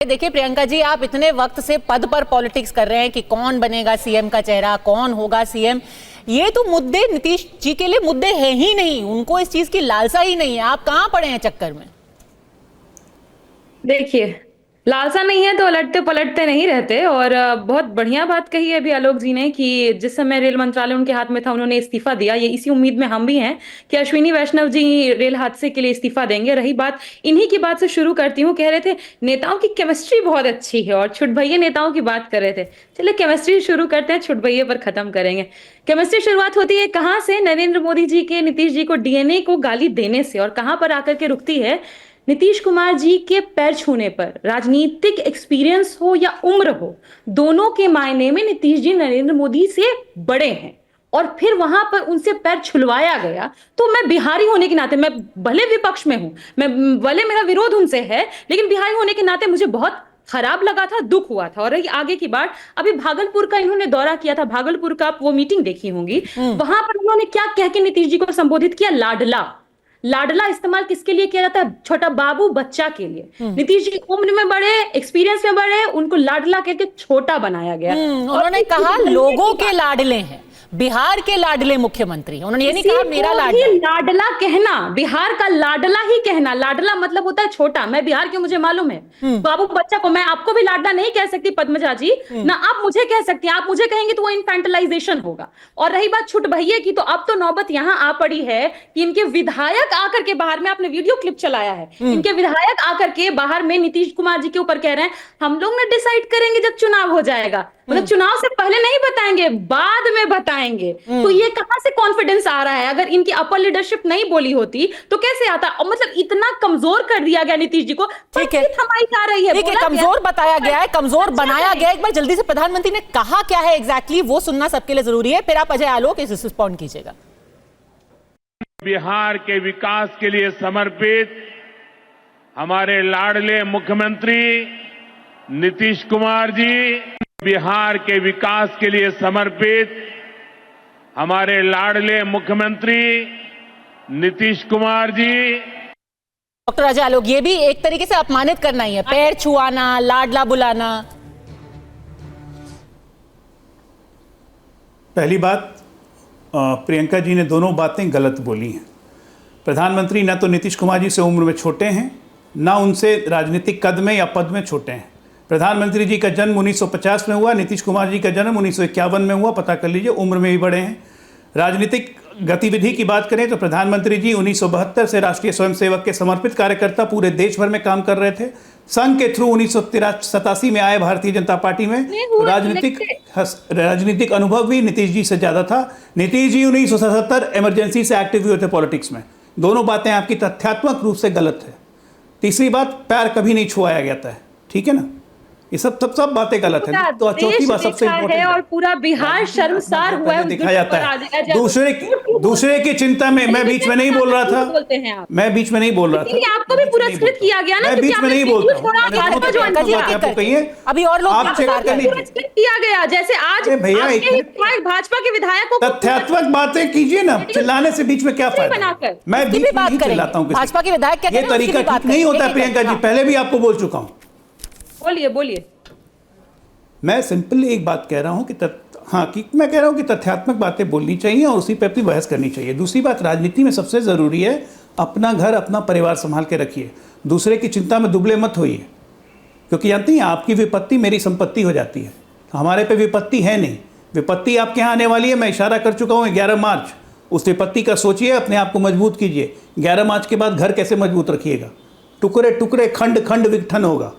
देखिए प्रियंका जी, आप इतने वक्त से पद पर पॉलिटिक्स कर रहे हैं कि कौन बनेगा सीएम का चेहरा, कौन होगा सीएम। ये तो मुद्दे नीतीश जी के लिए मुद्दे हैं ही नहीं, उनको इस चीज की लालसा ही नहीं है। आप कहां पड़े हैं चक्कर में? देखिए, लालसा नहीं है तो उलटते पलटते नहीं रहते। और बहुत बढ़िया बात कही है अभी आलोक जी ने कि जिस समय रेल मंत्रालय उनके हाथ में था उन्होंने इस्तीफा दिया। ये इसी उम्मीद में हम भी हैं कि अश्विनी वैष्णव जी रेल हादसे के लिए इस्तीफा देंगे। रही बात, इन्हीं की बात से शुरू करती हूँ। कह रहे थे नेताओं की केमिस्ट्री बहुत अच्छी है और छुटभैये नेताओं की बात कर रहे थे। चलिए केमिस्ट्री शुरू करते हैं, छुटभैये पर खत्म करेंगे। केमिस्ट्री शुरुआत होती है कहाँ से? नरेंद्र मोदी जी के नीतीश जी को डीएनए को गाली देने से। और कहां पर आकर के रुकती है? नीतीश कुमार जी के पैर छूने पर। राजनीतिक एक्सपीरियंस हो या उम्र हो, दोनों के मायने में नीतीश जी नरेंद्र मोदी से बड़े हैं। और फिर वहां पर उनसे पैर छुलवाया गया। तो मैं बिहारी होने के नाते, मैं भले विपक्ष में हूं, मैं भले मेरा विरोध उनसे है, लेकिन बिहारी होने के नाते मुझे बहुत खराब लगा था, दुख हुआ था। और रही आगे की बात, अभी भागलपुर का इन्होंने दौरा किया था। भागलपुर का आप वो मीटिंग देखी होंगी, वहां पर उन्होंने क्या कह के नीतीश जी को संबोधित किया? लाडला। लाडला इस्तेमाल किसके लिए किया जाता है? छोटा बाबू बच्चा के लिए। नीतीश जी उम्र में बड़े, एक्सपीरियंस में बड़े, उनको लाडला कहकर छोटा बनाया गया। उन्होंने कहा लोगों के लाडले हैं, बिहार के लाडले मुख्यमंत्री। उन्होंने ये नहीं कहा मेरा लाडला। लाडला कहना, बिहार का लाडला ही कहना। लाडला मतलब होता है छोटा। मैं बिहार के, मुझे मालूम है। बाबू बच्चा को मैं आपको भी लाडला नहीं कह सकती पद्मजा जी, ना आप मुझे कह सकती हैं। आप मुझे कहेंगे तो वो इनफेंटलाइजेशन होगा। और रही बात छुट भैये की, तो अब तो नौबत यहां आ पड़ी है कि इनके विधायक आकर के बाहर में, आपने वीडियो क्लिप चलाया है, इनके विधायक आकर के बाहर में नीतीश कुमार जी के ऊपर कह रहे हैं हम लोग ना डिसाइड करेंगे जब चुनाव हो जाएगा। मतलब चुनाव से पहले नहीं बताएंगे, बाद में बताएंगे। तो ये कहां से कॉन्फिडेंस आ रहा है? अगर इनकी अपर लीडरशिप नहीं बोली होती तो कैसे आता? और मतलब इतना कमजोर कर दिया गया नीतीश जी को। ठीक है, थमाई जा रही है। ठीक है, कमजोर बताया गया है, कमजोर बनाया गया। एक बार जल्दी से प्रधानमंत्री ने कहा क्या है एग्जैक्टली, वो सुनना सबके लिए जरूरी है। फिर आप अजय आलोक इस रिस्पॉन्ड कीजिएगा। बिहार के विकास के लिए समर्पित हमारे लाडले मुख्यमंत्री नीतीश कुमार जी, बिहार के विकास के लिए समर्पित हमारे लाडले मुख्यमंत्री नीतीश कुमार जी। डॉक्टर अजय आलोक, ये भी एक तरीके से अपमानित करना ही है, पैर छुआना, लाडला बुलाना। पहली बात, प्रियंका जी ने दोनों बातें गलत बोली हैं। प्रधानमंत्री ना तो नीतीश कुमार जी से उम्र में छोटे हैं, ना उनसे राजनीतिक कद में या पद में छोटे हैं। प्रधानमंत्री जी का जन्म 1950 में हुआ, नीतीश कुमार जी का जन्म 1951 में हुआ। पता कर लीजिए, उम्र में भी बड़े हैं। राजनीतिक गतिविधि की बात करें तो प्रधानमंत्री जी 1972 से राष्ट्रीय स्वयंसेवक के समर्पित कार्यकर्ता पूरे देश भर में काम कर रहे थे। संघ के थ्रू 1987 में आए भारतीय जनता पार्टी में। राजनीतिक अनुभव भी नीतीश जी से ज़्यादा था। नीतीश जी 1977 इमरजेंसी से एक्टिव हुए थे पॉलिटिक्स में। दोनों बातें आपकी तथ्यात्मक रूप से गलत है। तीसरी बात, पैर कभी नहीं छुआया जाता है, ठीक है ना? ये सब बातें गलत है। तो चौथी बात सबसे इम्पोर्टेंट, और पूरा बिहार शर्मसार हुआ है, दिखाया जाता है। दूसरे की चिंता में मैं बीच में नहीं बोल रहा था, मैं बीच में नहीं बोल रहा था। आपको भी पुरस्कृत किया गया ना, मैं बीच में नहीं बोलता हूं। आपको कहिए, अभी और लोग पुरस्कृत किया गया। जैसे आज भैया भाजपा के विधायकों को तथ्यात्मक बातें कीजिए ना, चिल्लाने से बीच में क्या फायदा? मैं बीच में नहीं चिल्लाता हूँ। भाजपा के विधायक ये तरीका ठीक नहीं होता प्रियंका जी, पहले भी आपको बोल चुका हूँ। बोलिए बोलिए। मैं सिंपल एक बात कह रहा हूं कि मैं कह रहा हूं कि तथ्यात्मक बातें बोलनी चाहिए और उसी पे अपनी बहस करनी चाहिए। दूसरी बात, राजनीति में सबसे ज़रूरी है अपना घर, अपना परिवार संभाल के रखिए। दूसरे की चिंता में दुबले मत होइए, क्योंकि जानती हैं आपकी विपत्ति मेरी संपत्ति हो जाती है। हमारे पे विपत्ति है नहीं, विपत्ति आपके यहाँ आने वाली है। मैं इशारा कर चुका हूँ 11 मार्च। उस विपत्ति का सोचिए, अपने आप को मजबूत कीजिए। 11 मार्च के बाद घर कैसे मजबूत रखिएगा? टुकड़े टुकड़े, खंड खंड विघटन होगा।